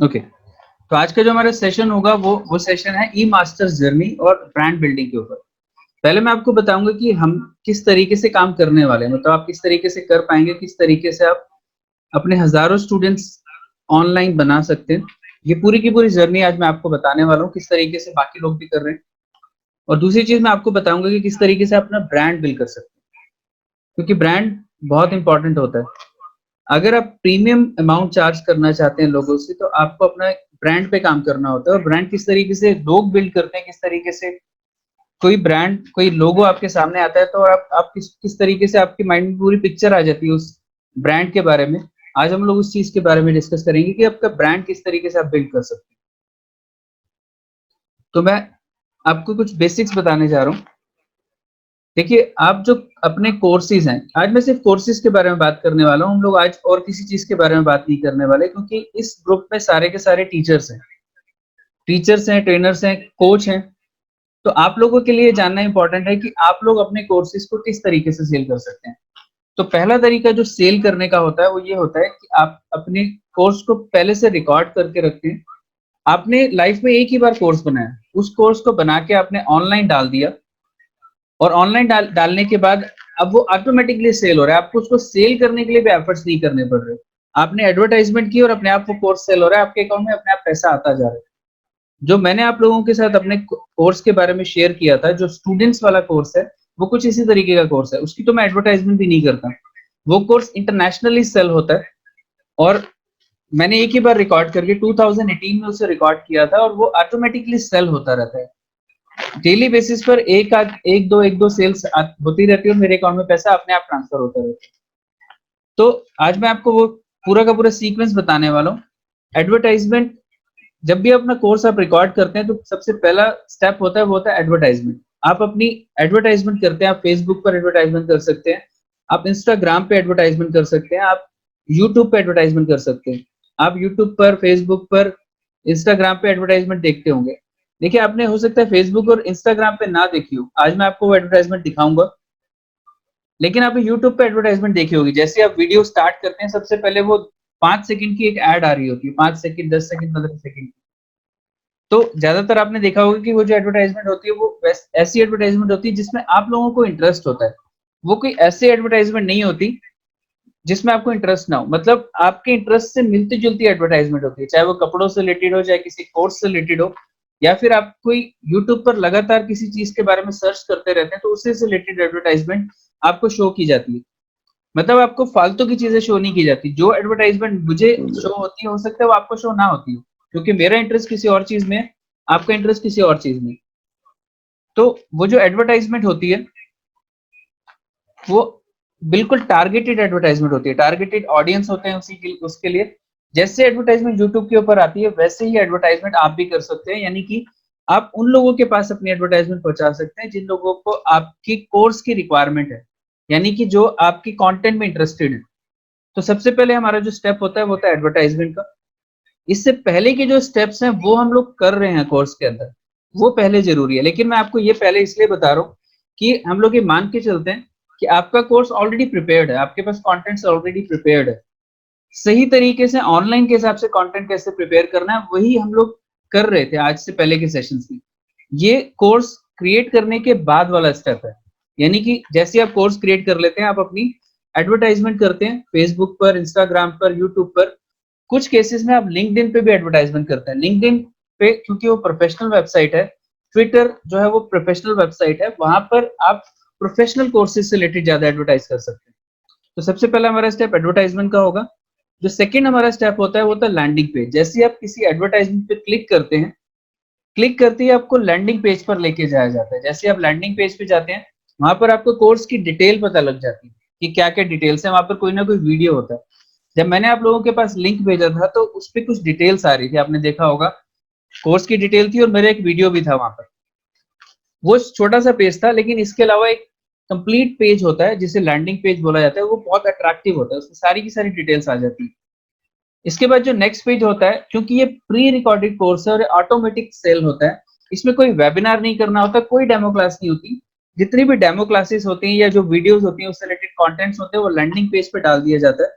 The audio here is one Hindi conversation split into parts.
ओके। तो आज का जो हमारा सेशन होगा वो सेशन है ई मास्टर्स जर्नी और ब्रांड बिल्डिंग के ऊपर। पहले मैं आपको बताऊंगा कि हम किस तरीके से काम करने वाले हैं, मतलब आप किस तरीके से कर पाएंगे, किस तरीके से आप अपने हजारों स्टूडेंट्स ऑनलाइन बना सकते हैं। ये पूरी की पूरी जर्नी आज मैं आपको बताने वाला हूँ, किस तरीके से बाकी लोग भी कर रहे हैं। और दूसरी चीज मैं आपको बताऊंगा कि किस तरीके से आप अपना ब्रांड बिल्ड कर सकते हैं, क्योंकि ब्रांड बहुत इंपॉर्टेंट होता है। अगर आप प्रीमियम अमाउंट चार्ज करना चाहते हैं लोगों से, तो आपको अपना ब्रांड पे काम करना होता है। और ब्रांड किस तरीके से लोग बिल्ड करते हैं, किस तरीके से कोई ब्रांड, कोई लोगो आपके सामने आता है, तो आप किस किस तरीके से आपके माइंड में पूरी पिक्चर आ जाती है उस ब्रांड के बारे में। आज हम लोग उस चीज के बारे में डिस्कस करेंगे कि आपका ब्रांड किस तरीके से आप बिल्ड कर सकते हैं। तो मैं आपको कुछ बेसिक्स बताने जा रहा हूँ। देखिए, आप जो अपने कोर्सेज हैं, आज मैं सिर्फ कोर्सेज के बारे में बात करने वाला हूँ। हम लोग आज और किसी चीज के बारे में बात नहीं करने वाले, क्योंकि इस ग्रुप में सारे के सारे टीचर्स हैं, ट्रेनर्स हैं, कोच हैं। तो आप लोगों के लिए जानना इंपॉर्टेंट है कि आप लोग अपने कोर्सेज को किस तरीके से सेल कर सकते हैं। तो पहला तरीका जो सेल करने का होता है वो ये होता है कि आप अपने कोर्स को पहले से रिकॉर्ड करके रखते हैं। आपने लाइफ में एक ही बार कोर्स बनाया, उस कोर्स को बना के आपने ऑनलाइन डाल दिया, और ऑनलाइन डालने के बाद अब वो ऑटोमेटिकली सेल हो रहा है। आपको उसको सेल करने के लिए भी एफर्ट्स नहीं करने पड़ रहे। आपने एडवर्टाइजमेंट की और अपने आप वो कोर्स सेल हो रहा है, आपके अकाउंट में अपने आप पैसा आता जा रहा है। जो मैंने आप लोगों के साथ अपने कोर्स के बारे में शेयर किया था, जो स्टूडेंट्स वाला कोर्स है, वो कुछ इसी तरीके का कोर्स है। उसकी तो मैं एडवर्टाइजमेंट भी नहीं करता। वो कोर्स इंटरनेशनली सेल होता है, और मैंने एक ही बार रिकॉर्ड करके 2018 में उसे रिकॉर्ड किया था, और वो ऑटोमेटिकली सेल होता रहता है। डेली बेसिस पर एक दो सेल्स होती रहती है, और मेरे अकाउंट में पैसा अपने आप ट्रांसफर होता रहता है। तो आज मैं आपको वो पूरा का पूरा सीक्वेंस बताने वाला हूँ। एडवर्टाइजमेंट, जब भी अपना कोर्स आप रिकॉर्ड करते हैं तो सबसे पहला स्टेप होता है, वो होता है एडवर्टाइजमेंट। आप अपनी एडवर्टाइजमेंट करते हैं। आप फेसबुक पर एडवर्टाइजमेंट कर सकते हैं, आप इंस्टाग्राम पे एडवर्टाइजमेंट कर सकते हैं, आप यूट्यूब पे एडवर्टाइजमेंट कर सकते हैं। आप यूट्यूब पर, फेसबुक पर, इंस्टाग्राम पे एडवर्टाइजमेंट देखते होंगे। देखिए, आपने हो सकता है फेसबुक और इंस्टाग्राम पे ना देखी हो, आज मैं आपको वो एडवर्टाइजमेंट दिखाऊंगा। लेकिन आपने यूट्यूब पे एडवर्टाइजमेंट देखी होगी। जैसे आप वीडियो स्टार्ट करते हैं, सबसे पहले वो 5 सेकंड की एक एड आ रही होती है, 5 सेकंड, 10 सेकंड, 15 सेकंड। तो ज्यादातर आपने देखा होगा कि वो जो एडवर्टाइजमेंट होती है, वो ऐसी एडवर्टाइजमेंट होती है जिसमें आप लोगों को इंटरेस्ट होता है। वो कोई ऐसी एडवर्टाइजमेंट नहीं होती जिसमें आपको इंटरेस्ट ना हो। मतलब आपके इंटरेस्ट से मिलती जुलती एडवर्टाइजमेंट होती है, चाहे वो कपड़ों से रिलेटेड हो, चाहे किसी कोर्स से रिलेटेड हो, या फिर आप कोई यूट्यूब पर लगातार किसी चीज के बारे में सर्च करते रहते हैं, तो उससे रिलेटेड एडवर्टाइजमेंट आपको शो की जाती है। मतलब आपको फालतू की चीजें शो नहीं की जाती। जो एडवर्टाइजमेंट मुझे शो होती है, हो सकता है वो आपको शो ना होती हो, क्योंकि मेरा इंटरेस्ट किसी और चीज में है, आपका इंटरेस्ट किसी और चीज में। तो वो जो एडवर्टाइजमेंट होती है, वो बिल्कुल टारगेटेड एडवर्टाइजमेंट होती है। टारगेटेड ऑडियंस होते हैं उसके लिए। जैसे एडवर्टाइजमेंट यूट्यूब के ऊपर आती है, वैसे ही एडवर्टाइजमेंट आप भी कर सकते हैं। यानी कि आप उन लोगों के पास अपनी एडवर्टाइजमेंट पहुंचा सकते हैं जिन लोगों को आपकी कोर्स की रिक्वायरमेंट है, यानी कि जो आपकी कंटेंट में इंटरेस्टेड है। तो सबसे पहले हमारा जो स्टेप होता है वो होता है एडवर्टाइजमेंट का। इससे पहले के जो स्टेप्स हैं वो हम लोग कर रहे हैं कोर्स के अंदर, वो पहले जरूरी है। लेकिन मैं आपको ये पहले इसलिए बता रहा हूँ कि हम लोग ये मान के चलते हैं कि आपका कोर्स ऑलरेडी प्रिपेयर्ड है, आपके पास कंटेंट्स ऑलरेडी प्रिपेयर्ड है। सही तरीके से ऑनलाइन के हिसाब से कंटेंट कैसे प्रिपेयर करना है, वही हम लोग कर रहे थे आज से पहले के सेशंस में। ये कोर्स क्रिएट करने के बाद वाला स्टेप है। यानी कि जैसे आप कोर्स क्रिएट कर लेते हैं, आप अपनी एडवर्टाइजमेंट करते हैं फेसबुक पर, इंस्टाग्राम पर, यूट्यूब पर। कुछ केसेस में आप लिंक्डइन पे भी एडवर्टाइजमेंट करते हैं। लिंक्डइन पे क्योंकि वो प्रोफेशनल वेबसाइट है, ट्विटर जो है वो प्रोफेशनल वेबसाइट है, वहां पर आप प्रोफेशनल कोर्सेज से रिलेटेड ज्यादा एडवर्टाइज कर सकते हैं। तो सबसे पहला हमारा स्टेप एडवर्टाइजमेंट का होगा। जो सेकंड हमारा स्टेप होता है वो होता है लैंडिंग पेज। जैसे ही आप किसी एडवर्टाइजमेंट पे क्लिक करते हैं, क्लिक करते ही आपको लैंडिंग पेज पर लेके जाया जाता है। जैसे आप लैंडिंग पेज पे जाते हैं, वहां पर आपको कोर्स की डिटेल पता लग जाती है कि क्या क्या डिटेल्स है। वहां पर कोई ना कोई वीडियो होता है। जब मैंने आप लोगों के पास लिंक भेजा था, तो उस पर कुछ डिटेल्स आ रही थी, आपने देखा होगा। कोर्स की डिटेल थी और मेरा एक वीडियो भी था वहां पर। वो छोटा सा पेज था, लेकिन इसके अलावा एक कंप्लीट पेज होता है जिसे लैंडिंग पेज बोला जाता है। वो बहुत अट्रैक्टिव होता है, उसमें सारी की सारी डिटेल्स आ जाती है। इसके बाद जो नेक्स्ट पेज होता है, क्योंकि ये प्री रिकॉर्डेड कोर्स है और ऑटोमेटिक सेल होता है, इसमें कोई वेबिनार नहीं करना होता, कोई डेमो क्लास नहीं होती। जितनी भी डेमो क्लासेस होती हैं या जो वीडियोस होती हैं उससे रिलेटेड कंटेंट्स होते हैं, वो लैंडिंग पेज पे डाल दिया जाता है।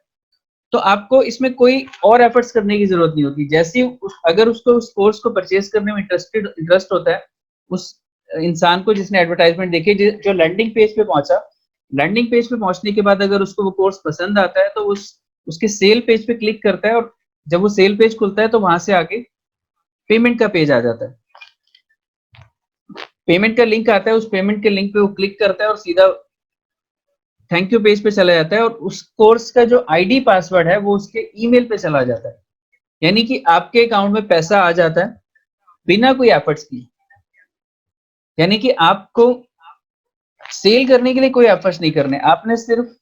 तो आपको इसमें कोई और एफर्ट्स करने की जरूरत नहीं होती। जैसे अगर उसको उस कोर्स को परचेज करने में इंटरेस्ट होता है उस इंसान को जिसने एडवर्टाइजमेंट देखी, जो लैंडिंग पेज पे पहुंचा, लैंडिंग पेज पे पहुंचने के बाद अगर उसको वो कोर्स पसंद आता है तो उसके सेल पेज पे क्लिक करता है, और जब वो सेल पेज खुलता है तो वहां से आगे पेमेंट का पेज आ जाता है। पेमेंट का लिंक आता है, उस पेमेंट के लिंक पे वो क्लिक करता है और सीधा थैंक यू पेज पे चला जाता है, और उस कोर्स का जो आईडी पासवर्ड है वो उसके ईमेल पे चला जाता है। यानी कि आपके अकाउंट में पैसा आ जाता है बिना कोई एफर्ट्स किए। यानी कि आपको सेल करने के लिए कोई एफर्ट्स नहीं करने, आपने सिर्फ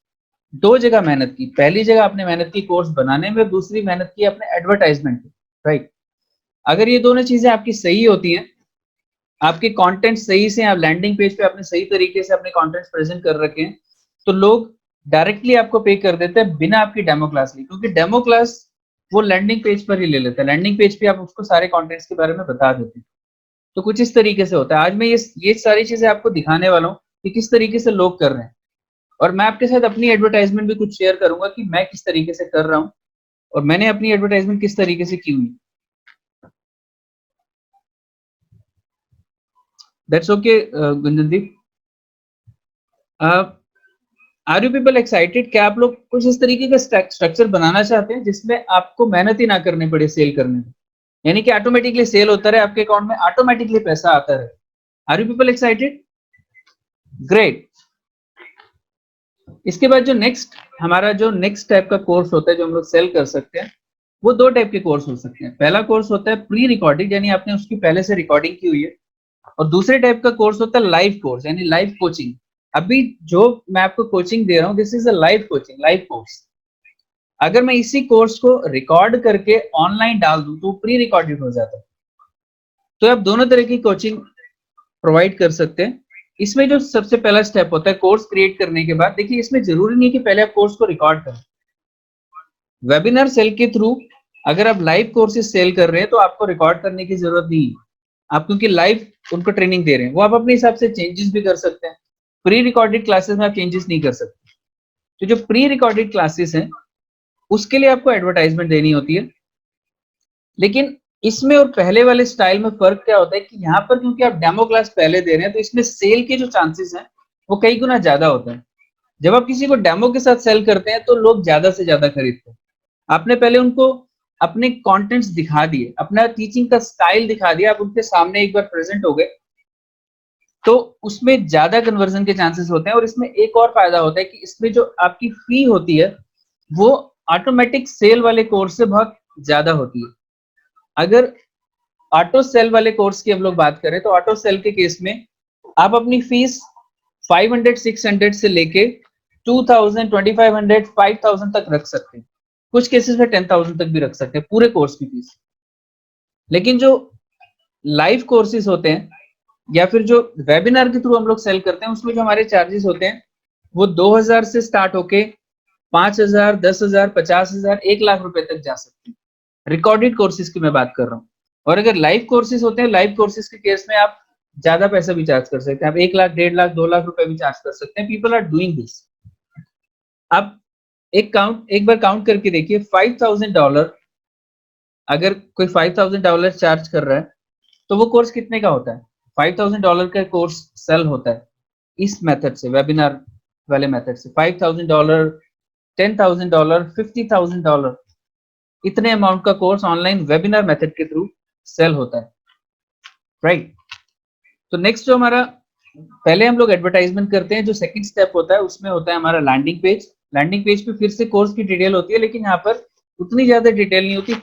दो जगह मेहनत की। पहली जगह आपने मेहनत की कोर्स बनाने में, दूसरी मेहनत की अपने एडवर्टाइजमेंट में, राइट। अगर ये दोनों चीजें आपकी सही होती हैं, आपके कंटेंट सही से, आप लैंडिंग पेज पे आपने सही तरीके से अपने कंटेंट्स प्रेजेंट कर रखे हैं, तो लोग डायरेक्टली आपको पे कर देते हैं बिना आपकी डेमो क्लास ली, क्योंकि डेमो क्लास वो लैंडिंग पेज पर ही ले लेता है। लैंडिंग पेज पे आप उसको सारे कंटेंट्स के बारे में बता देते हैं। तो कुछ इस तरीके से होता है। आज मैं ये सारी चीजें आपको दिखाने वाला हूँ कि किस तरीके से लोग कर रहे हैं, और मैं आपके साथ अपनी एडवर्टाइजमेंट भी कुछ शेयर करूंगा कि मैं किस तरीके से कर रहा हूँ और मैंने अपनी एडवर्टाइजमेंट किस तरीके से की हुई। That's okay Gunjandeep. Are you people excited? क्या आप लोग कुछ इस तरीके का स्ट्रक्चर बनाना चाहते हैं जिसमें आपको मेहनत ही ना करनी पड़े सेल करने में, यानी कि ऑटोमेटिकली सेल होता रहे, आपके अकाउंट में ऑटोमेटिकली पैसा आता रहे? Are you people excited? Great. इसके बाद जो हमारा जो नेक्स्ट टाइप का कोर्स होता है जो हम लोग सेल कर सकते हैं, वो दो टाइप के कोर्स हो सकते हैं। पहला कोर्स होता है प्री रिकॉर्डिंग, यानी आपने उसकी पहले से रिकॉर्डिंग की हुई है, और दूसरे टाइप का कोर्स होता है लाइव कोर्स, यानी लाइव कोचिंग। अभी जो मैं आपको कोचिंग दे रहा हूँ, this is a live coaching, live course. अगर मैं इसी कोर्स को रिकॉर्ड करके ऑनलाइन डाल दूं तो प्री रिकॉर्डेड हो जाता है। तो आप दोनों तरह की कोचिंग प्रोवाइड कर सकते हैं। इसमें जो सबसे पहला स्टेप होता है कोर्स क्रिएट करने के बाद, देखिए इसमें जरूरी नहीं कि पहले आप कोर्स को रिकॉर्ड करें। वेबिनार सेल के थ्रू अगर आप लाइव कोर्सेज सेल कर रहे हैं तो आपको रिकॉर्ड करने की जरूरत नहीं है। आप क्योंकि लाइव उनको ट्रेनिंग दे रहे हैं, वो आप अपने हिसाब से चेंजेस भी कर सकते हैं। प्री रिकॉर्डेड क्लासेस में आप चेंजेस नहीं कर सकते। तो जो प्री रिकॉर्डेड क्लासेस हैं उसके लिए आपको एडवर्टाइजमेंट देनी होती है। लेकिन इसमें और पहले वाले स्टाइल में फर्क क्या होता है कि यहाँ पर क्योंकि आप डेमो क्लास पहले दे रहे हैं तो इसमें सेल के जो चांसेस हैं वो कई गुना ज्यादा होते हैं। जब आप किसी को डेमो के साथ सेल करते हैं तो लोग ज्यादा से ज्यादा खरीदते हैं। आपने पहले उनको अपने कंटेंट्स दिखा दिए, अपना टीचिंग का स्टाइल दिखा दिया, आप उनके सामने एक बार प्रेजेंट हो गए, तो उसमें ज्यादा कन्वर्जन के चांसेस होते हैं। और इसमें एक और फायदा होता है कि इसमें जो आपकी फी होती है वो ऑटोमेटिक सेल वाले कोर्स से बहुत ज्यादा होती है। अगर ऑटो सेल वाले कोर्स की हम लोग बात करें तो ऑटो सेल के केस में आप अपनी फीस 500 600 से लेके 2000 2500 5000 तक रख सकते हैं। कुछ केसेस में 10,000 तक भी रख सकते हैं पूरे कोर्स की फीस। लेकिन जो लाइव कोर्सेज होते हैं या फिर जो वेबिनार के थ्रू हम लोग सेल करते हैं उसमें जो हमारे चार्जेस होते हैं वो 2000 से स्टार्ट होके 5000 10,000 50,000 1 लाख रुपए तक जा सकते हैं। रिकॉर्डेड कोर्सेज की मैं बात कर रहा हूँ। और अगर लाइव कोर्सेज होते हैं, लाइव कोर्सेज के केस में आप ज्यादा पैसा भी चार्ज कर सकते हैं। आप 1 लाख 1.5 लाख 2 लाख रुपए भी चार्ज कर सकते हैं। People are doing this. आप एक बार काउंट करके देखिए, $5,000 अगर कोई $5,000 चार्ज कर रहा है तो वो कोर्स कितने का होता है? $5,000 का कोर्स सेल होता है इस मेथड से, वेबिनार वाले मेथड से। $5,000 $10,000 $50,000 इतने अमाउंट का कोर्स ऑनलाइन वेबिनार मेथड के थ्रू सेल होता है, राइट। तो नेक्स्ट जो हमारा पहले हम लोग एडवर्टाइजमेंट करते हैं, जो सेकंड स्टेप होता है उसमें होता है हमारा लैंडिंग पेज। लैंडिंग पेज पे फिर से कोर्स की डिटेल होती है, लेकिन यहाँ पर उतनी ज्यादा डिटेल नहीं होती,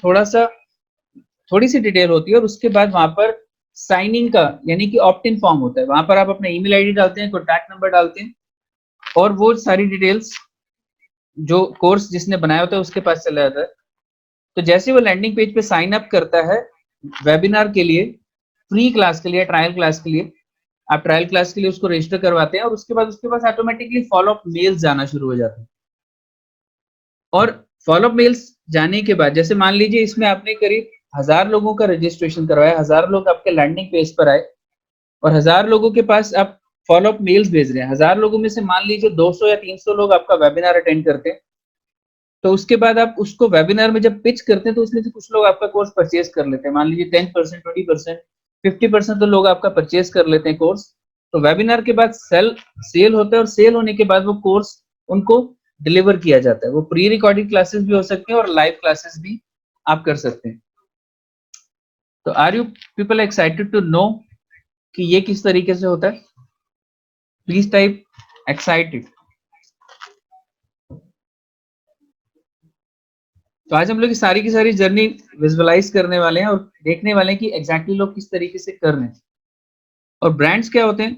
थोड़ी सी डिटेल होती है। और उसके बाद वहां पर साइन इन का यानी कि ऑप्ट इन फॉर्म होता है। वहां पर आप अपना ईमेल आईडी डालते हैं, कॉन्टैक्ट नंबर डालते हैं, और वो सारी डिटेल्स जो कोर्स जिसने बनाया होता है उसके पास चला जाता है। तो जैसे वो लैंडिंग पेज पे साइन अप करता है वेबिनार के लिए, फ्री क्लास के लिए, ट्रायल क्लास के लिए, आप ट्रायल क्लास के लिए उसको रजिस्टर करवाते हैं, और उसके बाद उसके पास ऑटोमेटिकली फॉलो अप मेल्स जाना शुरू हो जाते हैं। और फॉलो अप मेल्स जाने के बाद जैसे मान लीजिए इसमें आपने करीब 1000 लोगों का रजिस्ट्रेशन करवाया, 1000 लोग आपके लैंडिंग पेज पर आए, और 1000 लोगों के पास आप फॉलो अप मेल्स भेज रहे हैं। 1000 लोगों में से मान लीजिए 200 या 300 लोग आपका वेबिनार अटेंड करते हैं, तो उसके बाद आप उसको वेबिनार में जब पिच करते हैं तो उसमें से कुछ लोग आपका कोर्स परचेज कर लेते हैं, मान लीजिए 10%, 20%, 50% तो लोग आपका परचेज कर लेते हैं कोर्स। तो वेबिनार के बाद सेल होता है और सेल होने के बाद वो कोर्स उनको डिलीवर किया जाता है। वो प्री रिकॉर्डेड क्लासेस भी हो सकते हैं और लाइव क्लासेस भी आप कर सकते हैं। तो are you people excited to know कि ये किस तरीके से होता है? Please type excited. तो आज हम लोग की सारी जर्नी विजुअलाइज करने वाले हैं और देखने वाले हैं कि एग्जैक्टली लोग किस तरीके से कर रहे हैं और ब्रांड्स क्या होते हैं,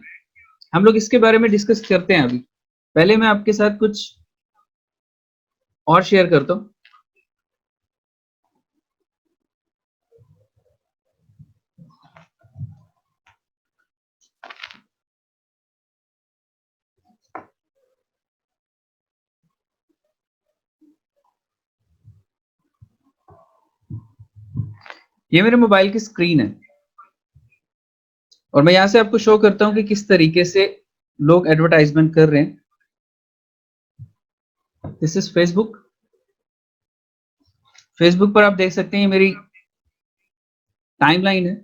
हम लोग इसके बारे में डिस्कस करते हैं। अभी पहले मैं आपके साथ कुछ और शेयर करता हूं। ये मेरे मोबाइल की स्क्रीन है और मैं यहां से आपको शो करता हूं कि किस तरीके से लोग एडवर्टाइजमेंट कर रहे हैं। This is Facebook. फेसबुक पर आप देख सकते हैं मेरी टाइमलाइन है।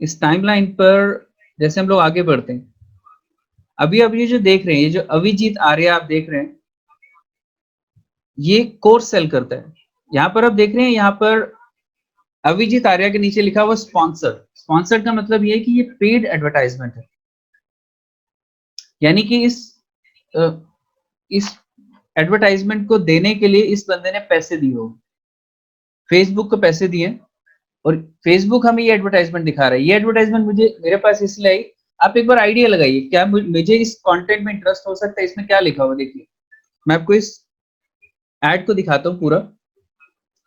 इस टाइमलाइन पर जैसे हम लोग आगे बढ़ते हैं, अभी आप ये जो देख रहे हैं, ये जो अभिजीत आर्या आप देख रहे हैं, ये कोर्स सेल करता है। यहां पर आप देख रहे हैं, यहाँ पर अभिजीत आर्या के नीचे लिखा हुआ स्पॉन्सर। स्पॉन्सर का मतलब ये है कि ये पेड एडवर्टाइजमेंट है, यानी कि इस एडवर्टाइजमेंट को देने के लिए इस बंदे ने पैसे दिए हो, फेसबुक को पैसे दिए और फेसबुक हमें ये एडवर्टाइजमेंट दिखा रहा है। ये एडवर्टाइजमेंट मुझे मेरे पास इसलिए आई, आप एक बार आइडिया लगाइए क्या मुझे इस कंटेंट में इंटरेस्ट हो सकता है। इसमें क्या लिखा हुआ देखिए, मैं आपको इस एड को दिखाता हूँ पूरा।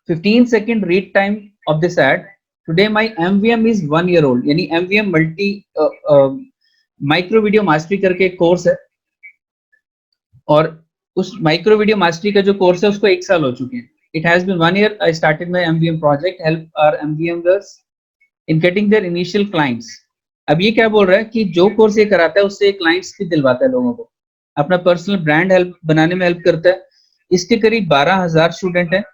15 second read time of this ad. Today my MVM is 1 year old, यानी MVM multi micro video mastery करके एक कोर्स है और उस माइक्रो वीडियो मास्टरी का जो कोर्स है उसको 1 साल हो चुके हैं। It has been 1 year. I started my MVM project, help our MVMers in getting their initial clients. अब ये क्या बोल रहा है कि जो कोर्स ये कराता है उससे क्लाइंट्स भी दिलवाता है, लोगों को अपना पर्सनल ब्रांड हेल्प बनाने में हेल्प करता है। इसके करीब 12,000 स्टूडेंट हैं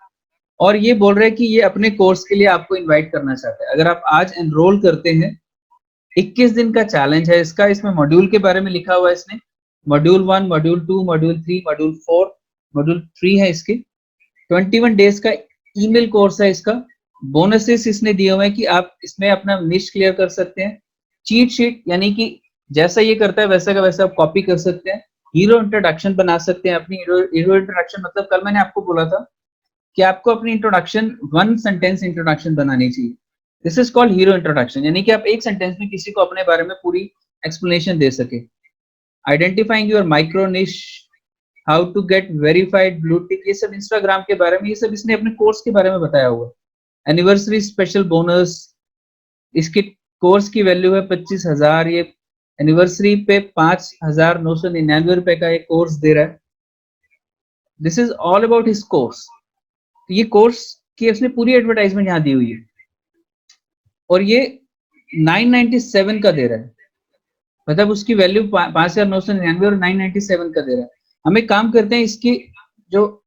और ये बोल रहे हैं कि ये अपने कोर्स के लिए आपको इनवाइट करना चाहता है। अगर आप आज एनरोल करते हैं, 21 दिन का चैलेंज है इसका। इसमें मॉड्यूल के बारे में लिखा हुआ है इसने, module 1, module 2, module 3, module 4, module 3 है इसके। 21 डेज का ईमेल कोर्स है इसका। बोनसेस इसने दिए हुए हैं कि आप इसमें अपना निश क्लियर कर सकते हैं। चीट शीट, यानी कि जैसा ये करता है वैसा का वैसा आप कॉपी कर सकते हैं। हीरो इंट्रोडक्शन बना सकते हैं अपनी। हीरो इंट्रोडक्शन मतलब कल मैंने आपको बोला था कि आपको अपनी इंट्रोडक्शन 1 सेंटेंस इंट्रोडक्शन बनानी चाहिए। This is called hero introduction, यानी कि आप 1 सेंटेंस में किसी को अपने बारे में पूरी एक्सप्लेनेशन दे सके। Identifying your micro niche, how to get verified blue tick, ये सब इंस्टाग्राम के बारे में, ये सब इसने अपने कोर्स के बारे में बताया हुआ है। एनिवर्सरी स्पेशल बोनस, इसके कोर्स की वैल्यू है 25,000। ये एनिवर्सरी पे 5,999 रुपए का एक कोर्स दे रहा है। This is all about his course. ये कोर्स की उसने पूरी एडवर्टाइजमेंट यहाँ दी हुई है और ये 997 का दे रहा है, मतलब उसकी वैल्यू 5,999 और 997 का दे रहा है। हम एक काम करते हैं, इसकी जो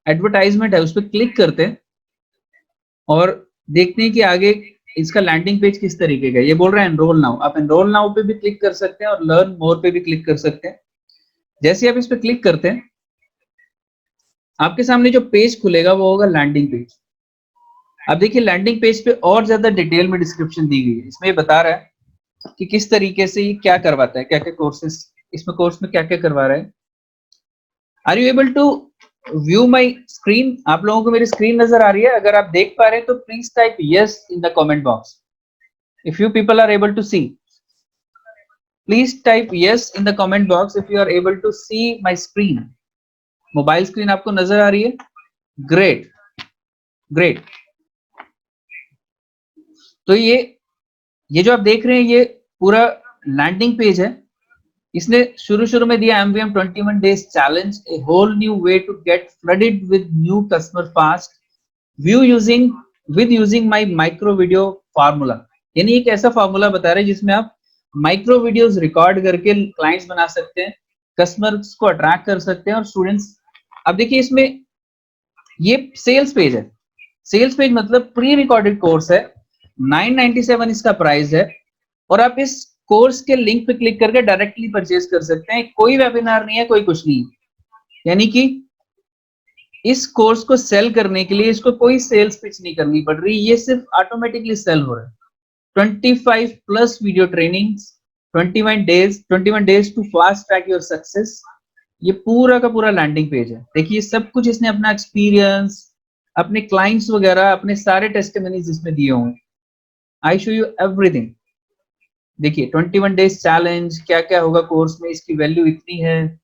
एडवर्टाइजमेंट है उस पर क्लिक करते हैं और देखते हैं कि आगे इसका लैंडिंग पेज किस तरीके का है। ये बोल रहा है एनरोल नाउ। आप एनरोल नाउ पे भी क्लिक कर सकते हैं और लर्न मोर पे भी क्लिक कर सकते हैं। जैसे आप इस पे क्लिक करते हैं, आपके सामने जो पेज खुलेगा वो होगा लैंडिंग पेज। अब देखिए लैंडिंग पेज पे और ज्यादा डिटेल में डिस्क्रिप्शन दी गई है। इसमें ये बता रहा है कि किस तरीके से ये क्या करवाता है, क्या क्या कोर्सेस इसमें, कोर्स में क्या क्या करवा रहा है। Are you able to view my screen? आप लोगों को मेरी स्क्रीन नजर आ रही है? अगर आप देख पा रहे हैं तो please type yes in the comment box. If you people are able to see, please type yes in the comment box if you are able to see my screen. Mobile screen आपको नजर आ रही है? Great great. तो ये जो आप देख रहे हैं ये पूरा लैंडिंग पेज है। इसने शुरू में दिया MVM 21 days challenge, a whole new way to get flooded with new customer fast, using my micro video formula। यानी एक ऐसा फार्मूला बता रहे हैं जिसमें आप माइक्रो वीडियोस रिकॉर्ड करके क्लाइंट्स बना सकते हैं, कस्टमर्स को अट्रैक्ट कर सकते हैं और स्टूडेंट्स अब देखिए इसमें ये सेल्स पेज है, सेल्स पेज मतलब प्री रिकॉर्डेड कोर्स है, 997 इसका प्राइस है, और आप इस कोर्स के लिंक पे क्लिक करके डायरेक्टली परचेज कर सकते हैं। कोई वेबिनार नहीं है, कोई कुछ नहीं, यानी कि इस कोर्स को सेल करने के लिए इसको कोई सेल्स पिच नहीं करनी पड़ रही, ये सिर्फ ऑटोमेटिकली सेल हो रहा है। 25 plus video trainings, 21 days to fast track your success, ये पूरा का पूरा लैंडिंग पेज है। देखिए सब कुछ इसने अपना एक्सपीरियंस, अपने क्लाइंट्स वगैरह, अपने सारे टेस्टिमनीज इसमें दिए हुए हैं। I show you everything. देखिए 21 डेज चैलेंज, क्या क्या होगा कोर्स में, इसकी वैल्यू इतनी है,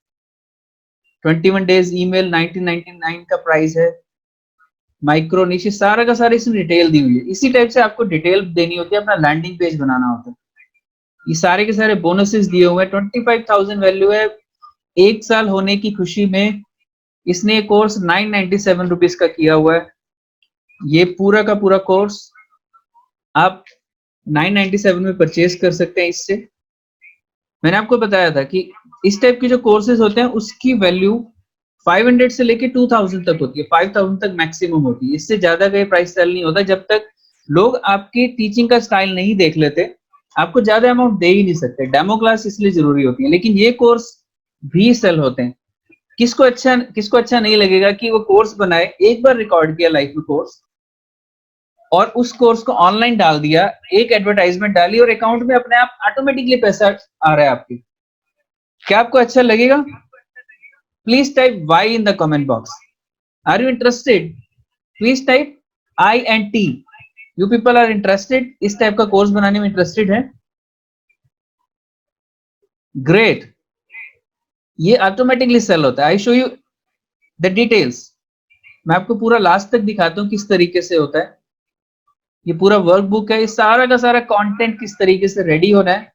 21 डेज ईमेल 1999 का प्राइस है, माइक्रो नीचे सारा का सारा इसमें डिटेल दी हुई है। इसी टाइप से आपको डिटेल देनी होती है, अपना लैंडिंग पेज बनाना होता है। ये सारे के सारे बोनसेस दिए हुए हैं, 25,000 वैल्यू है। एक साल होने की खुशी में इसने कोर्स 997 रुपीज का किया हुआ है। ये पूरा का पूरा कोर्स आप 997 में परचेज कर सकते हैं इससे। मैंने आपको बताया था कि इस टाइप के जो कोर्सेज होते हैं उसकी वैल्यू 500 से लेके 2000 तक होती है, 5000 तक मैक्सिमम होती है। इससे ज्यादा का प्राइस सेल नहीं होता जब तक लोग आपकी टीचिंग का स्टाइल नहीं देख लेते। आपको ज्यादा अमाउंट दे ही नहीं सकते, डेमो क्लास इसलिए जरूरी होती है। लेकिन ये कोर्स भी सेल होते हैं। किसको अच्छा नहीं लगेगा कि वो कोर्स बनाए, एक बार रिकॉर्ड किया लाइफ में कोर्स, और उस कोर्स को ऑनलाइन डाल दिया, एक एडवर्टाइजमेंट डाली और अकाउंट में अपने आप ऑटोमेटिकली पैसा आ रहा है आपके। क्या आपको अच्छा लगेगा? Please type Y in the comment box. Are you interested? Please type I and T. You people are interested, इस टाइप का कोर्स बनाने में इंटरेस्टेड है? ग्रेट। ये ऑटोमेटिकली सेल होता है। I show you the details. मैं आपको पूरा लास्ट तक दिखाता हूं किस तरीके से होता है। ये पूरा वर्कबुक है, ये सारा का सारा कंटेंट किस तरीके से रेडी होना है,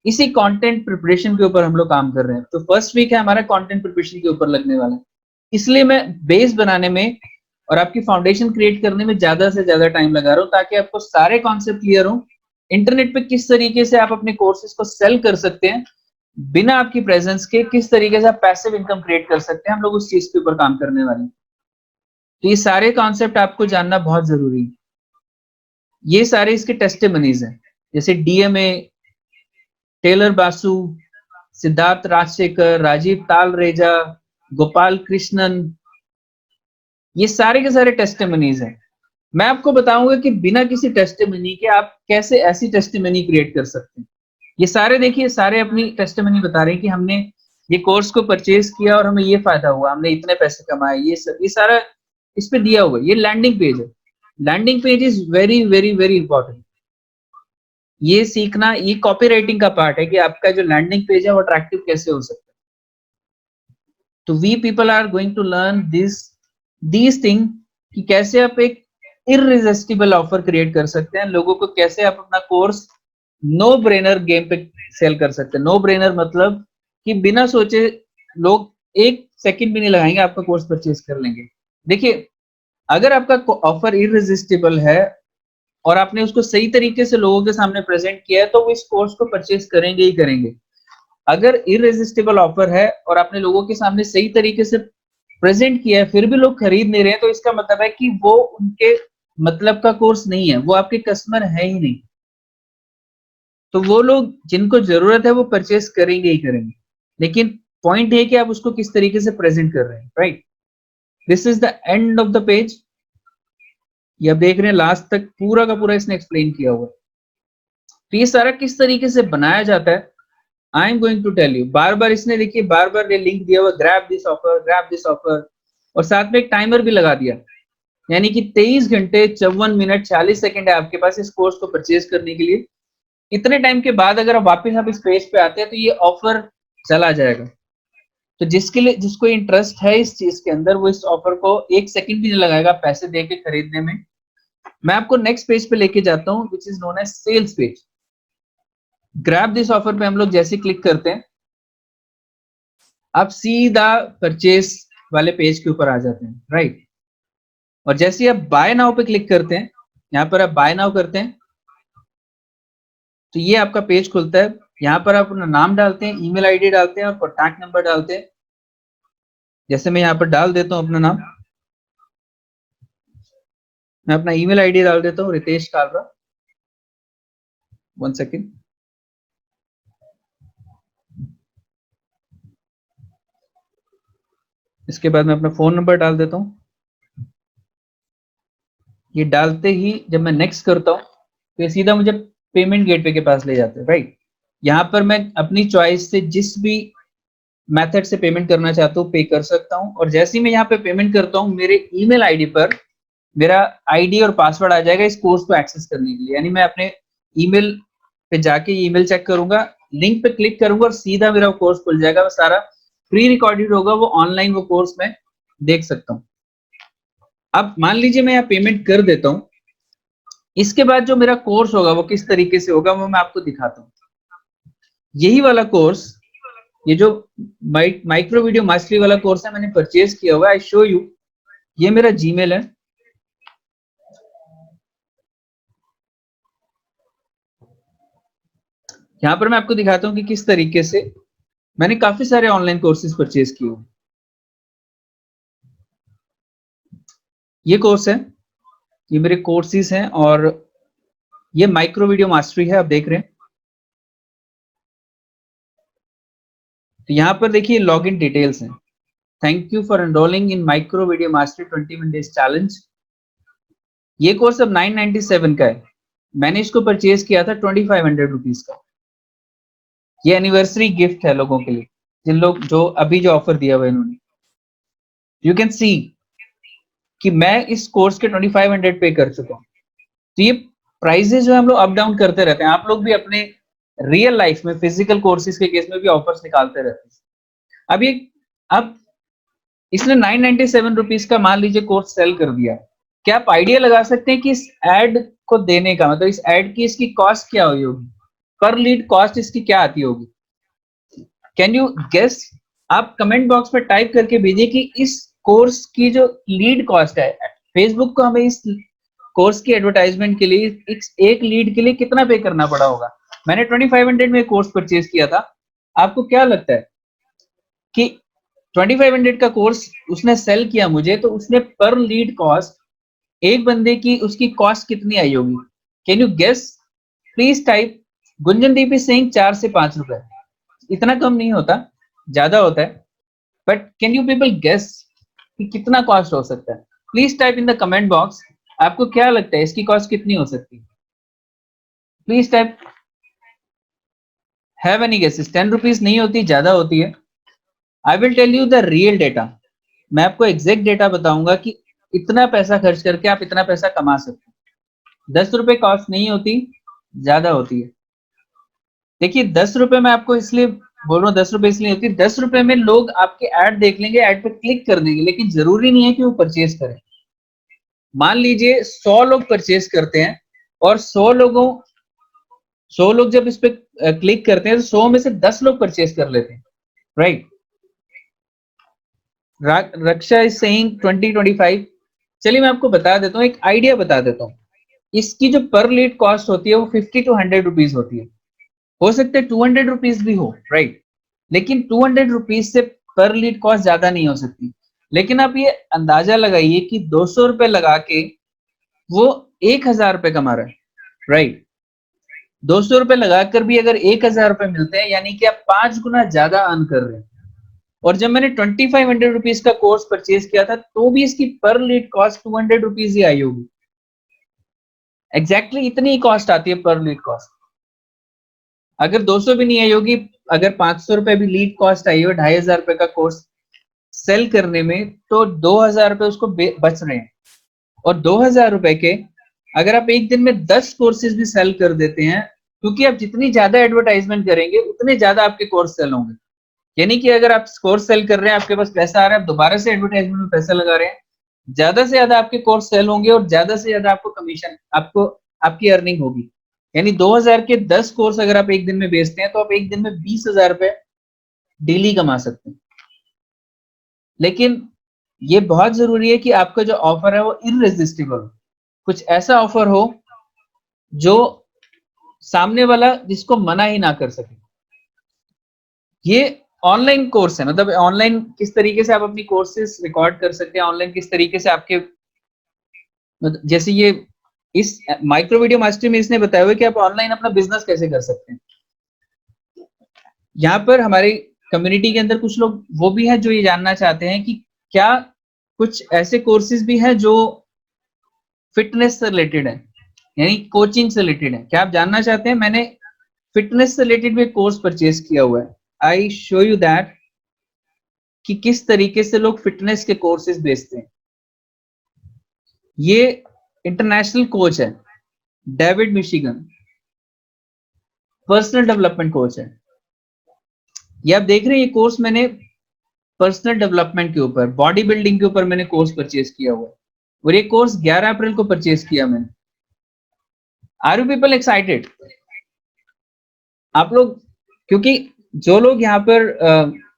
इसी कंटेंट प्रिपरेशन के ऊपर हम लोग काम कर रहे हैं। तो फर्स्ट वीक है हमारा कंटेंट प्रिपरेशन के ऊपर लगने वाला है। इसलिए मैं बेस बनाने में और आपकी फाउंडेशन क्रिएट करने में ज्यादा से ज्यादा टाइम लगा रहा हूँ, ताकि आपको सारे कॉन्सेप्ट क्लियर हो। इंटरनेट पे किस तरीके से आप अपने कोर्सेज को सेल कर सकते हैं बिना आपकी प्रेजेंस के, किस तरीके से आप पैसिव इनकम क्रिएट कर सकते हैं, हम लोग उस चीज के ऊपर काम करने वाले हैं। तो ये सारे कॉन्सेप्ट आपको जानना बहुत जरूरी है। ये सारे इसके टेस्टिमनीज हैं, जैसे डीएमए, टेलर बासु, सिद्धार्थ राजशेखर, राजीव तालरेजा, गोपाल कृष्णन, ये सारे के सारे टेस्टिमनीज हैं। मैं आपको बताऊंगा कि बिना किसी टेस्टिमनी के आप कैसे ऐसी टेस्टिमनी क्रिएट कर सकते हैं। ये सारे देखिए, सारे अपनी टेस्टिमनी बता रहे हैं कि हमने ये कोर्स को परचेज किया और हमें ये फायदा हुआ, हमने इतने पैसे कमाए, ये सब, ये सारा इस पे दिया हुआ है। ये लैंडिंग पेज है। Landing page is very very very important. ये सीखना, ये कॉपी राइटिंग का पार्ट है कि आपका जो लैंडिंग पेज है वो अट्रैक्टिव कैसे हो सकता है। तो we people are going to learn this thing कि कैसे आप एक इररेसिस्टिबल ऑफर क्रिएट कर सकते हैं लोगों को, कैसे आप अपना कोर्स नो ब्रेनर गेम पे सेल कर सकते हैं। नो ब्रेनर मतलब कि बिना सोचे लोग एक सेकंड भी नहीं लगाएंगे, आपका कोर्स परचेज कर लेंगे। देखिए अगर आपका ऑफर इररेसिस्टिबल है और आपने उसको सही तरीके से लोगों के सामने प्रेजेंट किया है, तो वो इस कोर्स को परचेज करेंगे ही करेंगे। अगर इररेसिस्टिबल ऑफर है और आपने लोगों के सामने सही तरीके से प्रेजेंट किया है फिर भी लोग खरीद नहीं रहे हैं, तो इसका मतलब है कि वो उनके मतलब का कोर्स नहीं है, वो आपके कस्टमर है ही नहीं। तो वो लोग जिनको जरूरत है वो परचेज करेंगे ही करेंगे। लेकिन पॉइंट है कि आप उसको किस तरीके से प्रेजेंट कर रहे हैं, right? This is the end of the page. ये आप देख रहे हैं लास्ट तक पूरा का पूरा इसने एक्सप्लेन किया हुआ है। तो ये सारा किस तरीके से बनाया जाता है, I am going to tell you. बार बार इसने देखिए, बार बार ये लिंक दिया हुआ, grab this offer, grab this offer, और साथ में एक टाइमर भी लगा दिया, यानी कि 23 घंटे 54 मिनट 40 सेकंड है आपके पास इस कोर्स को परचेज करने के लिए। इतने टाइम के बाद अगर आप वापस आप इस पेज पे आते हैं तो ये ऑफर चला जाएगा। तो जिसके लिए, जिसको इंटरेस्ट है इस चीज के अंदर, वो इस ऑफर को एक सेकंड भी नहीं लगाएगा पैसे दे के खरीदने में। मैं आपको नेक्स्ट पेज पे लेके जाता हूँ, which is known as sales page. Grab this offer पे हम लोग जैसे क्लिक करते हैं, आप सीधा परचेस वाले पेज के ऊपर आ जाते हैं, राइट? और जैसे आप बाय नाउ पे क्लिक करते हैं, यहाँ पर आप बाय नाउ करते हैं, तो ये आपका पेज खुलता है। यहाँ पर आप अपना नाम डालते हैं, ईमेल आईडी डालते हैं और कॉन्टैक्ट नंबर डालते हैं। जैसे मैं यहाँ पर डाल देता हूँ अपना नाम, मैं अपना ईमेल आईडी डाल देता हूँ, रितेश कालरा। 1 सेकेंड। इसके बाद मैं अपना फोन नंबर डाल देता हूँ। ये डालते ही जब मैं नेक्स्ट करता हूँ तो ये सीधा मुझे पेमेंट गेटवे के पास ले जाते हैं, राइट। यहाँ पर मैं अपनी चॉइस से जिस भी मेथड से पेमेंट करना चाहता हूँ पे कर सकता हूँ, और जैसे ही मैं यहाँ पे पेमेंट करता हूँ मेरे ईमेल आईडी पर मेरा आईडी और पासवर्ड आ जाएगा इस कोर्स को एक्सेस करने के लिए। यानी मैं अपने ईमेल पे जाके ईमेल चेक करूंगा, लिंक पे क्लिक करूंगा और सीधा मेरा कोर्स खुल जाएगा। वो सारा प्री रिकॉर्डेड होगा, वो ऑनलाइन वो कोर्स मैं देख सकता हूँ। अब मान लीजिए मैं यहाँ पेमेंट कर देता हूँ, इसके बाद जो मेरा कोर्स होगा वो किस तरीके से होगा वो मैं आपको दिखाता हूँ। यही वाला कोर्स, ये जो माइक्रो वीडियो मास्टरी वाला कोर्स है, मैंने परचेज किया हुआ है। आई शो यू, ये मेरा जीमेल है। यहाँ पर मैं आपको दिखाता हूँ कि किस तरीके से मैंने काफी सारे ऑनलाइन कोर्सेज परचेज किए हुए। ये कोर्स है, ये मेरे कोर्सेज हैं, और ये माइक्रो वीडियो मास्टरी है, आप देख रहे हैं। तो यहाँ पर देखिए लॉगिन डिटेल्स हैं। Thank you for enrolling in micro video mastery 21 days challenge. ये कोर्स अब 997 का है, मैंने इसको परचेज किया था 2500 रुपीज का। ये एनिवर्सरी गिफ्ट है लोगों के लिए, जिन लोग जो अभी जो ऑफर दिया हुआ है इन्होंने। यू कैन सी कि मैं इस कोर्स के 2500 पे कर चुका हूँ। तो ये प्राइजेस जो हम लोग अप डाउन करते रहते हैं, आप लोग भी अपने रियल लाइफ में फिजिकल कोर्सेज के केस में भी ऑफर्स निकालते रहते हैं। अब ये अब इसने 997 रुपीज का मान लीजिए कोर्स सेल कर दिया, क्या आप आइडिया लगा सकते हैं कि इस एड को देने का मतलब इस एड की इसकी कॉस्ट क्या हुई होगी, पर लीड कॉस्ट इसकी क्या आती होगी? Can you guess? आप कमेंट बॉक्स में टाइप करके भेजिए कि इस कोर्स की जो लीड कॉस्ट है, फेसबुक को हमें इस कोर्स की एडवर्टाइजमेंट के लिए एक लीड के लिए कितना पे करना पड़ा होगा। मैंने 2500 में कोर्स परचेज किया था। आपको क्या लगता है कि 2500 का कोर्स उसने सेल किया मुझे, तो उसने पर लीड कॉस्ट एक बंदे की उसकी कॉस्ट कितनी आई होगी? Can you guess? Please type. Gunjandeep is saying 4 से 5 रुपए। इतना कम नहीं होता, ज्यादा होता है, but can you people guess कि कितना कॉस्ट हो सकता है? Please type in the comment box. आपको क्या लगता है इसकी कॉस्ट कितनी हो सकती है? Please type. Have any guesses? 10 rupees नहीं होती, ज्यादा होती है। I will tell you the real data. मैं आपको एग्जैक्ट डेटा बताऊंगा कि इतना पैसा खर्च करके आप इतना पैसा कमा सकते हैं। 10 रुपए कॉस्ट नहीं होती, ज्यादा होती है। देखिए 10 रुपए मैं आपको इसलिए बोल रहा हूँ, 10 रुपए इसलिए होती है, 10 रुपए में लोग आपके ऐड देख लेंगे, ऐड पे क्लिक कर देंगे, लेकिन जरूरी नहीं है कि वो परचेज करें। मान लीजिए 100 लोग परचेज करते हैं और 100 लोग जब इस पे क्लिक करते हैं तो 100 में से 10 लोग परचेज कर लेते हैं, राइट। Raksha is saying 20-25। चलिए मैं आपको बता देता हूँ, एक आइडिया बता देता हूँ। इसकी जो पर लीड कॉस्ट होती है वो 50 to 100 रुपीज होती है। हो सकता है 200 रुपीज भी हो, राइट, लेकिन 200 रुपीज से पर लीड कॉस्ट ज्यादा नहीं हो सकती। लेकिन आप ये अंदाजा लगाइए कि 200 रुपए लगा के वो 1000 रुपए कमा रहा है, राइट। 200 रुपए लगाकर भी अगर 1000 रुपए मिलते हैं, यानी कि आप 5 गुना ज्यादा अर्न कर रहे हैं। और जब मैंने 2500 रुपीज का कोर्स परचेज किया था तो भी इसकी पर लीड कॉस्ट 200 रुपीज ही आई होगी। एग्जैक्टली इतनी ही कॉस्ट आती है पर लीड कॉस्ट। अगर 200 भी नहीं आई होगी, अगर 500 रुपए भी लीड कॉस्ट आई हो 2500 रुपए का कोर्स सेल करने में, तो 2000 रुपए उसको बच रहे हैं। और 2000 रुपए के अगर आप एक दिन में 10 कोर्सेज भी सेल कर देते हैं, क्योंकि आप जितनी ज्यादा एडवर्टाइजमेंट करेंगे उतने ज्यादा आपके कोर्स सेल होंगे। यानी कि अगर आप कोर्स सेल कर रहे हैं, आपके पास पैसा आ रहा है, आप दोबारा से एडवर्टाइजमेंट में पैसा लगा रहे हैं, ज्यादा से ज्यादा आपके कोर्स सेल होंगे और ज्यादा से ज्यादा आपको कमीशन, आपको आपकी अर्निंग होगी। यानी 2000 के 10 कोर्स अगर आप एक दिन में बेचते हैं तो आप एक दिन में 20,000 रुपए डेली कमा सकते हैं। लेकिन ये बहुत जरूरी है कि आपका जो ऑफर है वो इररेजिस्टिबल हो, कुछ ऐसा ऑफर हो जो सामने वाला जिसको मना ही ना कर सके। ये ऑनलाइन कोर्स है, मतलब ऑनलाइन किस तरीके से आप अपनी कोर्सेज रिकॉर्ड कर सकते हैं, ऑनलाइन किस तरीके से आपके मतलब जैसे ये इस माइक्रो वीडियो मास्टरी में इसने बताया हुआ कि आप ऑनलाइन अपना बिजनेस कैसे कर सकते हैं। यहाँ पर हमारे कम्युनिटी के अंदर कुछ लोग वो भी हैं जो ये जानना चाहते हैं कि क्या कुछ ऐसे कोर्सेज भी हैं जो फिटनेस से रिलेटेड है, यानी कोचिंग से रिलेटेड है। क्या आप जानना चाहते हैं? मैंने फिटनेस से रिलेटेड भी कोर्स परचेज किया हुआ है। आई शो यू दैट कि किस तरीके से लोग फिटनेस के कोर्सेज बेचते हैं। ये इंटरनेशनल कोच है, David Michigan, personal development coach है। ये आप देख रहे हैं, ये कोर्स मैंने पर्सनल डेवलपमेंट के ऊपर, बॉडी बिल्डिंग के ऊपर मैंने कोर्स परचेज किया हुआ है, और ये कोर्स 11 अप्रैल को परचेज किया मैंने। Are you people excited? आप लोग, क्योंकि जो लोग यहाँ पर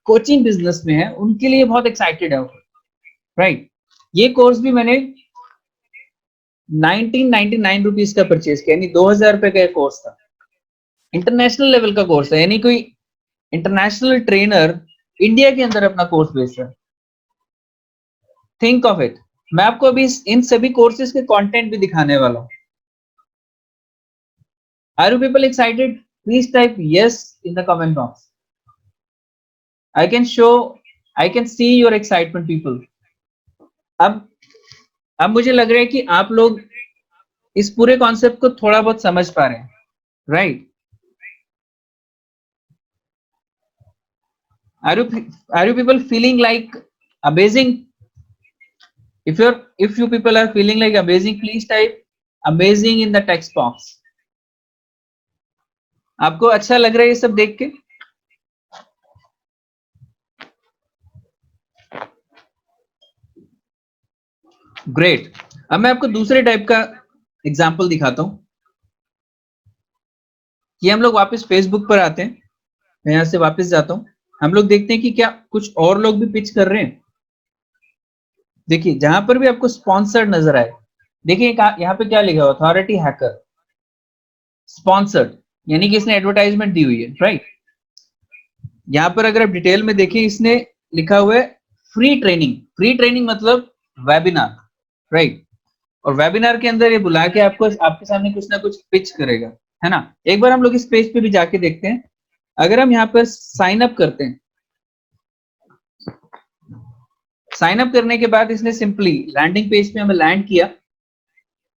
कोचिंग बिजनेस में है उनके लिए बहुत एक्साइटेड है, राइट। ये कोर्स भी मैंने 1999 रुपीज का परचेज किया, यानी 2000 रुपए का कोर्स था। इंटरनेशनल लेवल का कोर्स है, यानी कोई इंटरनेशनल ट्रेनर इंडिया के अंदर अपना कोर्स बेच रहा है। Think of it. मैं आपको अभी इन सभी कोर्सेज के कंटेंट भी दिखाने वाला हूं। Are you people excited? Please type yes in the comment box. I can see your excitement people. अब मुझे लग रहा है कि आप लोग इस पूरे कॉन्सेप्ट को थोड़ा बहुत समझ पा रहे हैं, right? Are you people feeling like amazing? If you people are feeling like amazing, please type amazing in the text box. आपको अच्छा लग रहा है ये सब देख के? ग्रेट। अब मैं आपको दूसरे टाइप का एग्जाम्पल दिखाता हूं कि हम लोग वापस फेसबुक पर आते हैं। मैं यहां से वापस जाता हूं, हम लोग देखते हैं कि क्या कुछ और लोग भी पिच कर रहे हैं। देखिए जहां पर भी आपको स्पॉन्सर्ड नजर आए, देखिए यहाँ पे क्या लिखा हुआ, अथॉरिटी हैकर स्पॉन्सर्ड, यानी कि इसने एडवर्टाइजमेंट दी हुई है, राइट। यहाँ पर अगर आप डिटेल में देखें, इसने लिखा हुआ है फ्री ट्रेनिंग। फ्री ट्रेनिंग मतलब वेबिनार, राइट। और वेबिनार के अंदर ये बुला के आपको आपके सामने कुछ ना कुछ पिच करेगा, है ना। एक बार हम लोग इस पेज पे भी जाके देखते हैं। अगर हम यहाँ पर साइन अप करते हैं, साइन अप करने के बाद इसने सिंपली लैंडिंग पेज पे हमें लैंड किया,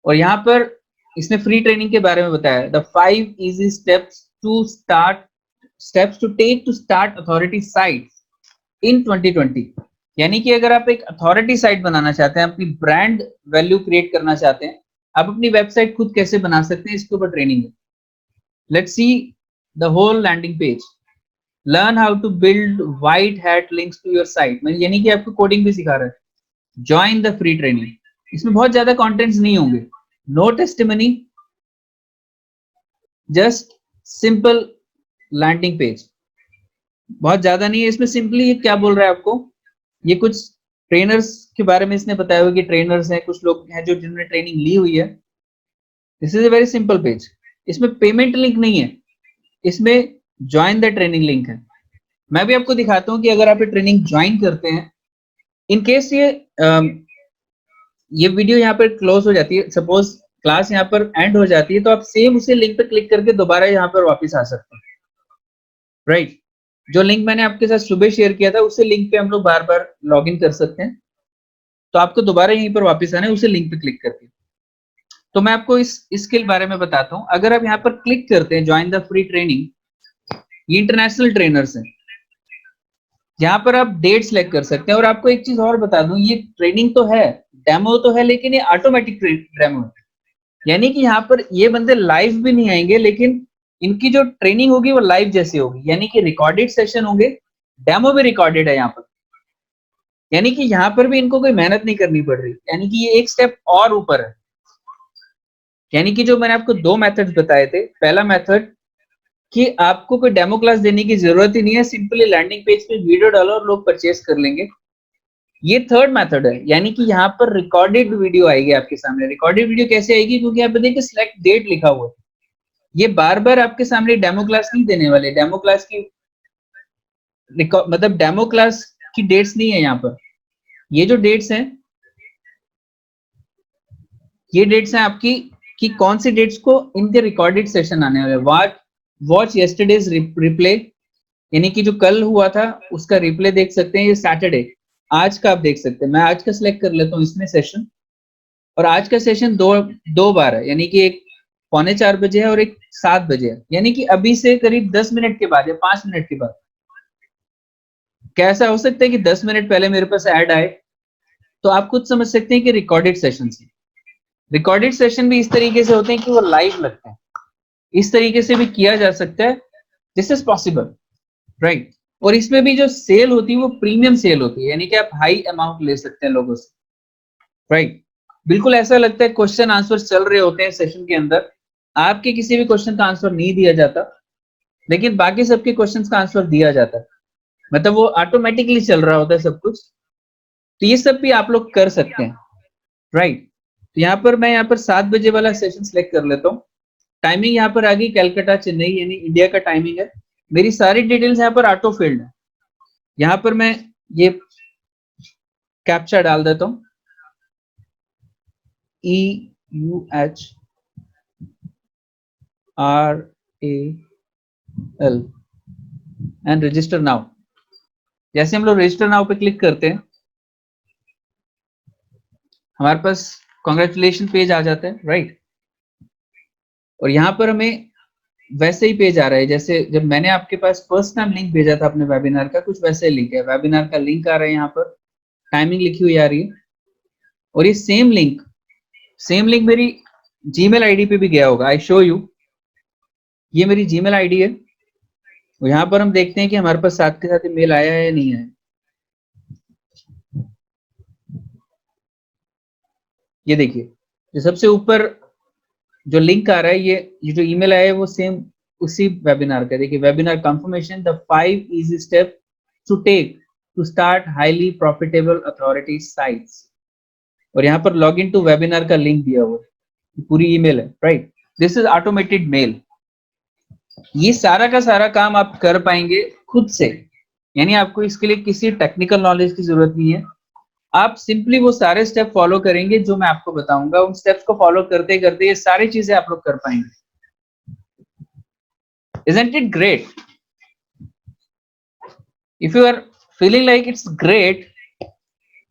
और यहाँ पर इसने फ्री ट्रेनिंग के बारे में बताया, the 5 easy steps to take to start authority site in 2020। यानी कि अगर आप एक अथॉरिटी साइट बनाना चाहते हैं, अपनी ब्रांड वैल्यू क्रिएट करना चाहते हैं, आप अपनी वेबसाइट खुद कैसे बना सकते हैं, इसके ऊपर ट्रेनिंग है। Let's see the whole landing page. Learn how to build white hat links to your site, यानी कि आपको कोडिंग भी सिखा रहा है। Join the free training. इसमें बहुत ज्यादा कंटेंट्स नहीं होंगे, no testimony, just simple landing page, बहुत ज्यादा नहीं है। इसमें सिंपली ये क्या बोल रहा है आपको, ये कुछ ट्रेनर्स के बारे में इसने बताया हुआ कि ट्रेनर्स हैं, कुछ लोग हैं जो जिन्होंने ट्रेनिंग ली हुई है। This is a very simple page. इसमें पेमेंट लिंक नहीं है, इसमें ज्वाइन द ट्रेनिंग लिंक है। मैं भी आपको दिखाता हूं कि अगर आप ये ट्रेनिंग ज्वाइन करते हैं, इन केस ये वीडियो यहाँ पर क्लोज हो जाती है, सपोज क्लास यहाँ पर एंड हो जाती है, तो आप सेम उसी लिंक पर क्लिक करके दोबारा यहाँ पर वापस आ सकते हैं, राइट। जो लिंक मैंने आपके साथ सुबह शेयर किया था, उसी लिंक पे हम लोग बार बार लॉग इन कर सकते हैं। तो आपको दोबारा यहीं पर वापस आना है उसी लिंक पे क्लिक करके। तो मैं आपको इसके बारे में बताता हूं। अगर आप यहाँ पर क्लिक करते हैं ज्वाइन द फ्री ट्रेनिंग, ये इंटरनेशनल ट्रेनर्स हैं। यहाँ पर आप डेट सेलेक्ट कर सकते हैं। और आपको एक चीज और बता दूं, ये ट्रेनिंग तो है, डेमो तो है, लेकिन ये ऑटोमेटिक डेमो है। यानी कि यहाँ पर ये बंदे लाइव भी नहीं आएंगे, लेकिन इनकी जो ट्रेनिंग होगी वो लाइव जैसी होगी, यानी कि रिकॉर्डेड सेशन होंगे, डेमो भी रिकॉर्डेड है यहाँ पर। यानी कि यहाँ पर भी इनको कोई मेहनत नहीं करनी पड़ रही, यानी कि ये एक स्टेप और ऊपर है। यानी कि जो मैंने आपको 2 मेथड्स बताए थे, पहला मेथड कि आपको कोई डेमो क्लास देने की जरूरत ही नहीं है, सिंपली लैंडिंग पेज पे वीडियो डालो और लोग परचेस कर लेंगे। ये थर्ड मेथड है, यानी कि यहाँ पर रिकॉर्डेड वीडियो आएगी आपके सामने। रिकॉर्डेड वीडियो कैसे आएगी, क्योंकि यहाँ पे देखिए सिलेक्ट डेट लिखा हुआ है। ये बार बार आपके सामने डेमो क्लास नहीं देने वाले, डेमो क्लास की मतलब डेमो क्लास की डेट्स नहीं है यहाँ पर। ये जो डेट्स हैं, ये डेट्स हैं आपकी कि कौन सी डेट्स को इनके रिकॉर्डेड सेशन आने वाले। वॉच यस्टरडेज रिप्ले, यानी कि जो कल हुआ था उसका रिप्ले देख सकते हैं। ये सैटरडे, आज का आप देख सकते हैं। मैं आज का सिलेक्ट कर लेता हूँ इसमें सेशन, और आज का सेशन दो बार है, यानी कि एक 3:45 बजे है और एक 7 बजे है, यानी कि अभी से करीब 10 मिनट के बाद या 5 मिनट के बाद। कैसा हो सकता है कि 10 मिनट पहले मेरे पास ऐड आए? तो आप खुद समझ सकते हैं कि रिकॉर्डेड सेशन से। रिकॉर्डेड सेशन भी इस तरीके से होते हैं कि वो लाइव लगते हैं। इस तरीके से भी किया जा सकता है, दिस इज पॉसिबल, राइट। और इसमें भी जो सेल होती है वो प्रीमियम सेल होती है, यानी कि आप हाई अमाउंट ले सकते हैं लोगों से, राइट। बिल्कुल ऐसा लगता है क्वेश्चन आंसर चल रहे होते हैं सेशन के अंदर, आपके किसी भी क्वेश्चन का आंसर नहीं दिया जाता, लेकिन बाकी सबके क्वेश्चंस का आंसर दिया जाता है, मतलब वो ऑटोमेटिकली चल रहा होता है सब कुछ। तो ये सब भी आप लोग कर सकते हैं, राइट। तो यहाँ पर मैं यहाँ पर 7 बजे वाला सेशन सिलेक्ट कर लेता हूँ। टाइमिंग यहाँ पर आ गई कलकत्ता चेन्नई, यानी इंडिया का टाइमिंग है। मेरी सारी डिटेल्स यहाँ पर ऑटो फील्ड है। यहाँ पर मैं ये कैप्चा डाल देता हूँ, EUHRAL एंड रजिस्टर नाउ। जैसे हम लोग रजिस्टर नाउ पे क्लिक करते हैं, हमारे पास कॉन्ग्रेचुलेशन पेज आ जाता है, राइट। और यहाँ पर हमें वैसे ही पेज आ रहा है जैसे जब मैंने आपके पास फर्स्ट टाइम लिंक भेजा था अपने वेबिनार का, कुछ वैसे लिंक है। वेबिनार का लिंक आ रहा है, यहाँ पर टाइमिंग लिखी हुई आ रही है, और ये सेम लिंक मेरी जीमेल आईडी पे भी गया होगा। आई शो यू, ये मेरी जीमेल आईडी है, और यहाँ पर हम देखते हैं कि हमारे पास साथ के साथ मेल आया है या नहीं आया। ये देखिए, जो सबसे ऊपर जो लिंक आ रहा है, ये जो ईमेल आया है वो सेम उसी वेबिनार का। देखिए, webinar confirmation, the 5 easy step to take to start highly profitable authority sites, और यहाँ पर लॉग इन टू वेबिनार का लिंक दिया हुआ है, पूरी ईमेल है, right. This is automated mail. ये सारा का सारा काम आप कर पाएंगे खुद से, यानी आपको इसके लिए किसी टेक्निकल नॉलेज की जरूरत नहीं है। आप सिंपली वो सारे स्टेप फॉलो करेंगे जो मैं आपको बताऊंगा, उन स्टेप्स को फॉलो करते करते ये सारी चीजें आप लोग कर पाएंगे। Isn't it great? If you are feeling like it's great,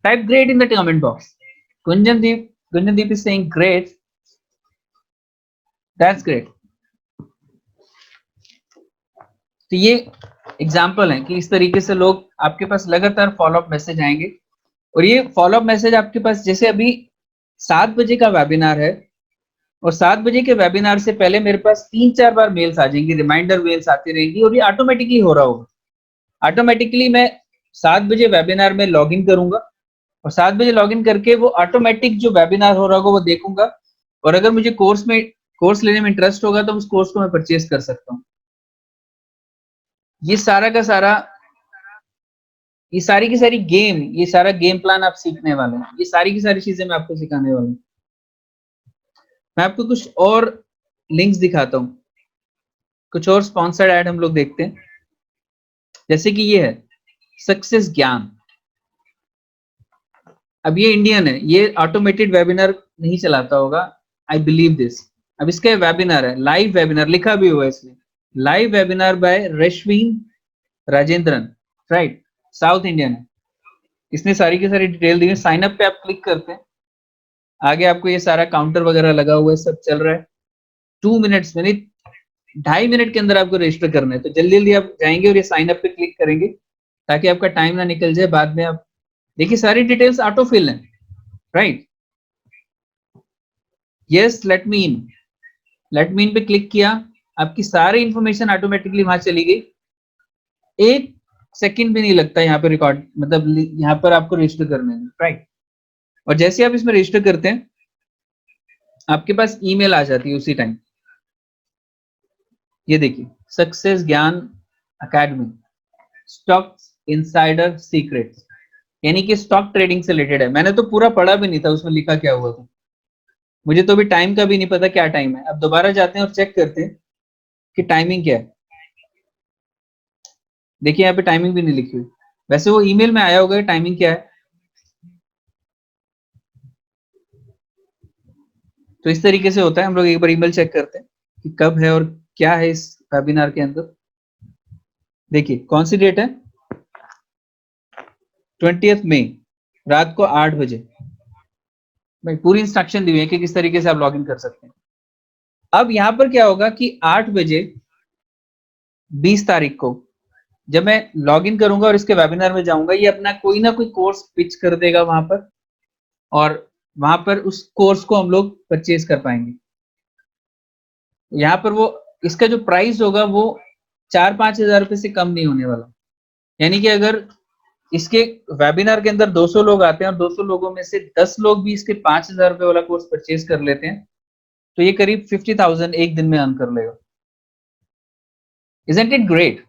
type great in the comment box. Gunjandeep is saying great. That's great. तो ये एग्जाम्पल है कि इस तरीके से लोग आपके पास लगातार फॉलोअप मैसेज आएंगे, और ये फॉलोअप मैसेज आपके पास, जैसे अभी 7 बजे का वेबिनार है, और 7 बजे के वेबिनार से पहले मेरे पास 3-4 बार मेल्स आ जाएंगी, रिमाइंडर मेल्स आती रहेंगी, और ये ऑटोमेटिकली हो रहा होगा। ऑटोमेटिकली मैं 7 बजे वेबिनार में लॉग इन करूंगा, और 7 बजे लॉग इन करके वो ऑटोमेटिक जो वेबिनार हो रहा होगा वो देखूंगा, और अगर मुझे कोर्स लेने में इंटरेस्ट होगा तो उस कोर्स को मैं परचेज कर सकता हूँ। ये सारा का सारा, ये सारी की सारी गेम, ये सारा गेम प्लान आप सीखने वाले हैं। ये सारी की सारी चीजें मैं आपको सिखाने वाला हूँ। मैं आपको कुछ और लिंक्स दिखाता हूँ, कुछ और स्पॉन्सर्ड ऐड हम लोग देखते हैं। जैसे कि ये है सक्सेस ज्ञान। अब ये इंडियन है, ये ऑटोमेटेड वेबिनार नहीं चलाता होगा, आई बिलीव दिस। अब इसका वेबिनार है, लाइव वेबिनार लिखा भी हुआ है इसमें, live webinar by Rashwin Rajendran, right, south Indian है। इसने सारी की सारी डिटेल दी है। साइन अप पे आप क्लिक करते हैं, आगे आपको ये सारा काउंटर वगैरह लगा हुआ है, सब चल रहा है। 2 मिनट्स में, 2.5 मिनट के अंदर आपको रजिस्टर करना है, तो जल्दी जल्दी आप जाएंगे और ये साइन अप पे क्लिक करेंगे ताकि आपका टाइम ना निकल जाए बाद में। आप देखिए सारी डिटेल्स ऑटो फिल है, राइट। यस, लेट मी इन पे क्लिक किया, आपकी सारी इंफॉर्मेशन ऑटोमेटिकली वहां चली गई। 1 सेकंड भी नहीं लगता यहाँ पे रिकॉर्ड, मतलब यहाँ पर आपको रजिस्टर करने में, राइट। और जैसे आप इसमें रजिस्टर करते हैं आपके पास ईमेल आ जाती है उसी टाइम। ये देखिए, सक्सेस ज्ञान अकेडमी स्टॉक इनसाइडर सीक्रेट्स, यानी कि स्टॉक ट्रेडिंग से रिलेटेड है। मैंने तो पूरा पढ़ा भी नहीं था उसमें लिखा क्या हुआ था, मुझे तो अभी टाइम का भी नहीं पता क्या टाइम है। अब दोबारा जाते हैं और चेक करते हैं कि टाइमिंग क्या है। देखिए यहाँ पे टाइमिंग भी नहीं लिखी हुई, वैसे वो ईमेल में आया होगा टाइमिंग क्या है। तो इस तरीके से होता है, हम लोग एक बार ईमेल चेक करते हैं कि कब है और क्या है इस वेबिनार के अंदर। देखिए कौन सी डेट है, 20 मई, रात को 8 बजे। भाई पूरी इंस्ट्रक्शन दी हुई है कि किस तरीके से आप लॉगिन कर सकते हैं। अब यहाँ पर क्या होगा कि 8 बजे 20 तारीख को जब मैं लॉगिन करूंगा और इसके वेबिनार में जाऊंगा, ये अपना कोई ना कोई कोर्स पिच कर देगा वहां पर, और वहां पर उस कोर्स को हम लोग परचेज कर पाएंगे। यहाँ पर वो इसका जो प्राइस होगा वो 4-5 हजार रुपए से कम नहीं होने वाला। यानी कि अगर इसके वेबिनार के अंदर 200 लोग आते हैं और 200 लोगों में से 10 लोग भी इसके 5,000 रुपए वाला कोर्स परचेज कर लेते हैं, तो ये करीब 50,000 एक दिन में अर्न कर लेगा। Isn't it great.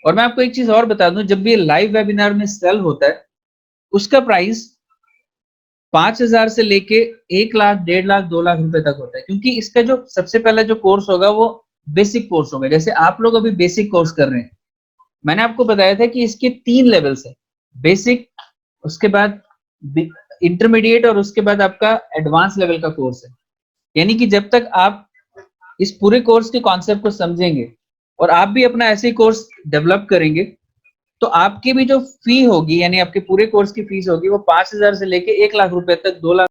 और मैं आपको एक चीज और बता दूं, जब भी लाइव वेबिनार में सेल होता है उसका प्राइस 5,000 से लेके 1 लाख, 1.5 लाख, 2 लाख रुपए तक होता है, क्योंकि इसका जो सबसे पहला जो कोर्स होगा वो बेसिक कोर्स होगा। जैसे आप लोग अभी बेसिक कोर्स कर रहे हैं, मैंने आपको बताया था कि इसके 3 लेवल्स है, बेसिक, उसके बाद इंटरमीडिएट और उसके बाद आपका एडवांस लेवल का कोर्स है। यानी कि जब तक आप इस पूरे कोर्स के कॉन्सेप्ट को समझेंगे और आप भी अपना ऐसे ही कोर्स डेवलप करेंगे, तो आपकी भी जो फी होगी, यानी आपके पूरे कोर्स की फीस होगी, वो 5,000 से लेके 1 लाख रुपए तक, 2 लाख